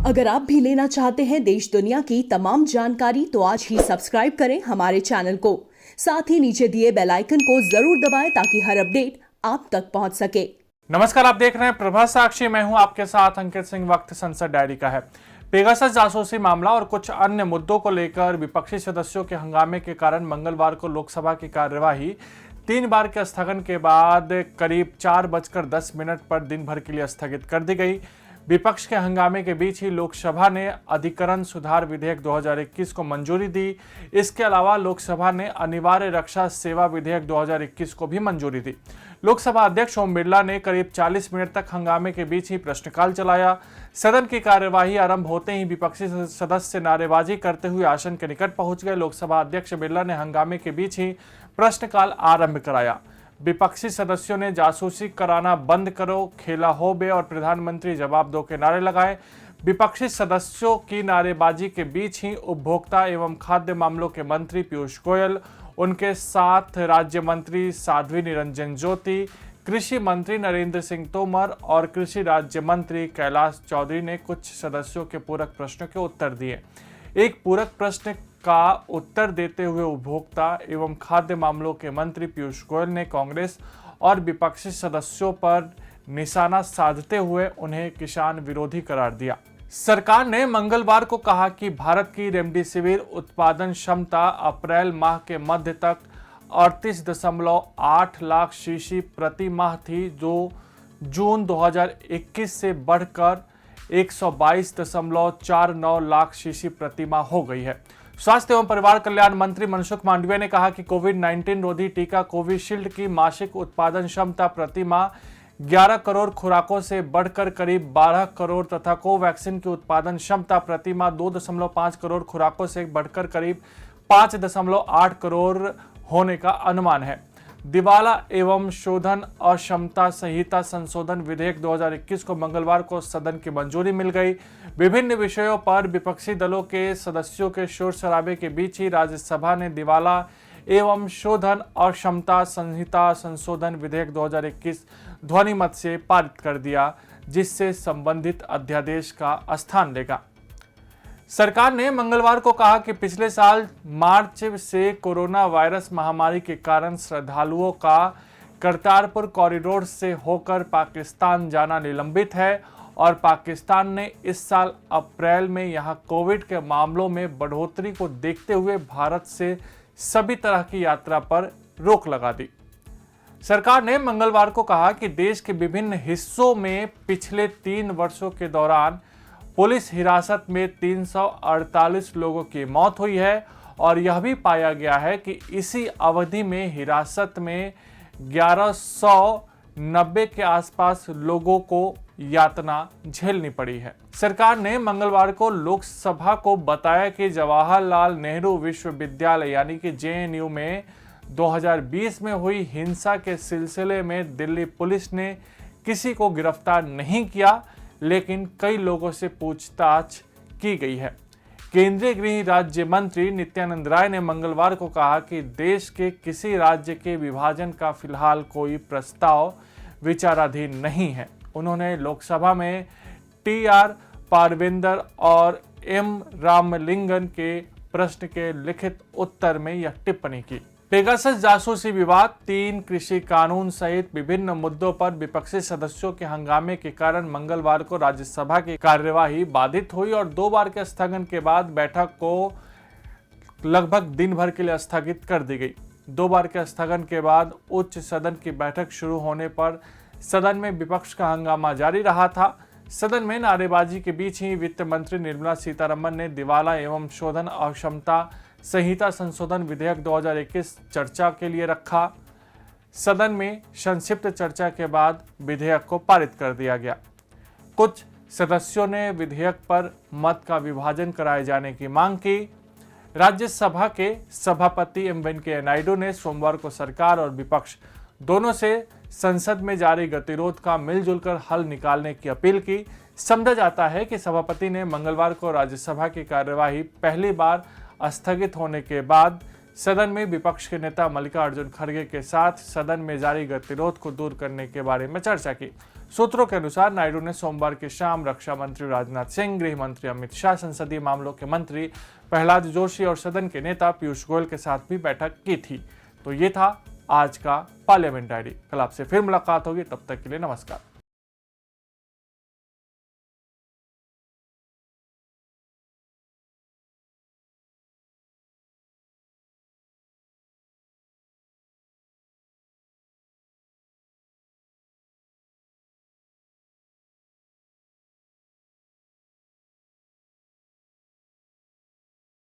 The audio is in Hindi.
अगर आप भी लेना चाहते हैं देश दुनिया की तमाम जानकारी तो आज ही सब्सक्राइब करें हमारे चैनल को। साथ ही नीचे दिए बेल आइकन को जरूर दबाएं ताकि हर अपडेट आप तक पहुंच सके। नमस्कार, आप देख रहे हैं प्रभा साक्षी। मैं हूं आपके साथ अंकित सिंह। वक्त संसद डायरी का है। पेगासस जासूसी मामला और कुछ अन्य मुद्दों को लेकर विपक्षी सदस्यों के हंगामे के कारण मंगलवार को लोकसभा की कार्यवाही 3 बार के स्थगन के बाद करीब 4:10 पर दिन भर के लिए स्थगित कर दी गई। विपक्ष के हंगामे के बीच ही लोकसभा ने अधिकरण सुधार विधेयक 2021 को मंजूरी दी। इसके अलावा लोकसभा ने अनिवार्य रक्षा सेवा विधेयक 2021 को भी मंजूरी दी। लोकसभा अध्यक्ष ओम बिरला ने करीब 40 मिनट तक हंगामे के बीच ही प्रश्नकाल चलाया। सदन की कार्यवाही आरंभ होते ही विपक्षी सदस्य नारेबाजी करते हुए आसन के निकट पहुंच गए। लोकसभा अध्यक्ष बिरला ने हंगामे के बीच ही प्रश्नकाल आरंभ कराया। विपक्षी सदस्यों ने जासूसी कराना बंद करो, खेला हो बे और प्रधानमंत्री जवाब दो के नारे लगाए। विपक्षी सदस्यों की नारेबाजी के बीच ही उपभोक्ता एवं खाद्य मामलों के मंत्री पीयूष गोयल, उनके साथ राज्य मंत्री साध्वी निरंजन ज्योति, कृषि मंत्री नरेंद्र सिंह तोमर और कृषि राज्य मंत्री कैलाश चौधरी ने कुछ सदस्यों के पूरक प्रश्नों के उत्तर दिए। एक पूरक प्रश्न का उत्तर देते हुए उपभोक्ता एवं खाद्य मामलों के मंत्री पीयूष गोयल ने कांग्रेस और विपक्षी सदस्यों पर निशाना साधते हुए उन्हें किसान विरोधी करार दिया। सरकार ने मंगलवार को कहा कि भारत की रेमडेसिविर उत्पादन क्षमता अप्रैल माह के मध्य तक 38.8 लाख शीशी प्रति माह थी, जो जून 2021 से बढ़कर 122.49 लाख शीशी प्रति माह हो गई है। स्वास्थ्य एवं परिवार कल्याण मंत्री मनसुख मांडविया ने कहा कि कोविड-19 रोधी टीका कोविशील्ड की मासिक उत्पादन क्षमता प्रति माह 11 करोड़ खुराकों से बढ़कर करीब 12 करोड़ तथा कोवैक्सीन की उत्पादन क्षमता प्रति माह 2.5 करोड़ खुराकों से बढ़कर करीब 5.8 करोड़ होने का अनुमान है। दिवाला एवं शोधन अक्षमता संहिता संशोधन विधेयक 2021 को मंगलवार को सदन की मंजूरी मिल गई। विभिन्न विषयों पर विपक्षी दलों के सदस्यों के शोर शराबे के बीच ही राज्यसभा ने दिवाला एवं शोधन अक्षमता संहिता संशोधन विधेयक 2021 ध्वनिमत से पारित कर दिया, जिससे संबंधित अध्यादेश का स्थान लेगा। सरकार ने मंगलवार को कहा कि पिछले साल मार्च से कोरोना वायरस महामारी के कारण श्रद्धालुओं का करतारपुर कॉरिडोर से होकर पाकिस्तान जाना निलंबित है और पाकिस्तान ने इस साल अप्रैल में यहां कोविड के मामलों में बढ़ोतरी को देखते हुए भारत से सभी तरह की यात्रा पर रोक लगा दी। सरकार ने मंगलवार को कहा कि देश के विभिन्न हिस्सों में पिछले 3 वर्षों के दौरान पुलिस हिरासत में 348 लोगों की मौत हुई है और यह भी पाया गया है कि इसी अवधि में हिरासत में 1190 के आसपास लोगों को यातना झेलनी पड़ी है। सरकार ने मंगलवार को लोकसभा को बताया कि जवाहरलाल नेहरू विश्वविद्यालय यानी कि जेएनयू में 2020 में हुई हिंसा के सिलसिले में दिल्ली पुलिस ने किसी को गिरफ्तार नहीं किया, लेकिन कई लोगों से पूछताछ की गई है। केंद्रीय गृह राज्य मंत्री नित्यानंद राय ने मंगलवार को कहा कि देश के किसी राज्य के विभाजन का फिलहाल कोई प्रस्ताव विचाराधीन नहीं है। उन्होंने लोकसभा में टी.आर. पारवेंदर और एम. रामलिंगन के प्रश्न के लिखित उत्तर में यह टिप्पणी की। पेगासस जासूसी विवाद, 3 कृषि कानून सहित विभिन्न मुद्दों पर विपक्षी सदस्यों के हंगामे के कारण मंगलवार को राज्यसभा की कार्यवाही बाधित हुई और 2 बार के स्थगन के बाद बैठक को लगभग दिन भर के लिए स्थगित कर दी गई। 2 बार के स्थगन के बाद उच्च सदन की बैठक शुरू होने पर सदन में विपक्ष का हंगामा जारी रहा था। सदन में नारेबाजी के बीच ही वित्त मंत्री निर्मला सीतारमण ने दिवाला एवं शोधन अक्षमता संहिता संशोधन विधेयक 2021 चर्चा के लिए रखा। सदन में संक्षिप्त चर्चा के बाद विधेयक को पारित कर दिया गया। कुछ सदस्यों ने विधेयक पर मत का विभाजन कराए जाने की मांग की। राज्यसभा के सभापति एम वेंकैया नायडू ने सोमवार को सरकार और विपक्ष दोनों से संसद में जारी गतिरोध का मिलजुल कर हल निकालने की अपील की। समझा जाता है कि सभापति ने मंगलवार को राज्यसभा की कार्यवाही पहली बार स्थगित होने के बाद सदन में विपक्ष के नेता मल्लिकार्जुन खड़गे के साथ सदन में जारी गतिरोध को दूर करने के बारे में चर्चा की। सूत्रों के अनुसार नायडू ने सोमवार की शाम रक्षा मंत्री राजनाथ सिंह, गृह मंत्री अमित शाह, संसदीय मामलों के मंत्री प्रहलाद जोशी और सदन के नेता पीयूष गोयल के साथ भी बैठक की थी। तो ये था आज का पार्लियामेंट डायरी। कल आपसे फिर मुलाकात होगी, तब तक के लिए नमस्कार।